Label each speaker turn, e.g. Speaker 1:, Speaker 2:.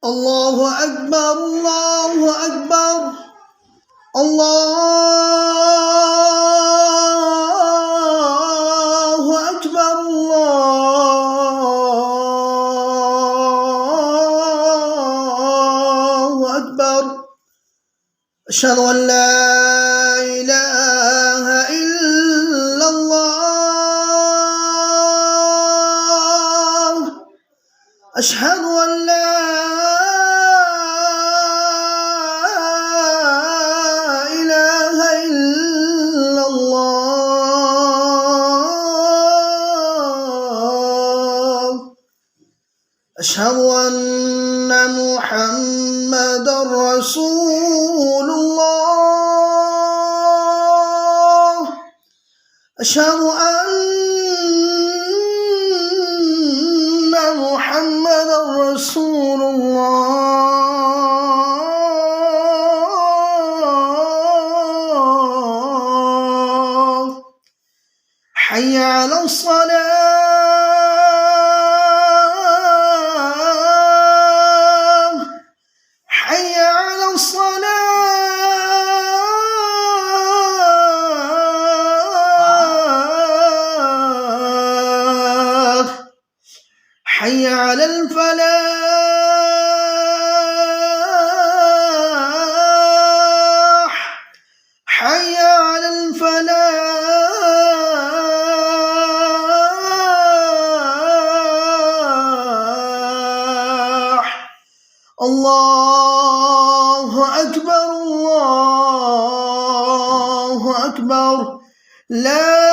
Speaker 1: الله أكبر الله أكبر الله أكبر الله أكبر أشهد أن لا إله إلا الله أشهد أن لا إله إلا الله أشهد أن محمدًا رسول الله أشهد أن محمدًا رسول الله حي على الصلاة حي على الصلاة حي على الفلاح حي على الفلاح الله أكبر الله أكبر لا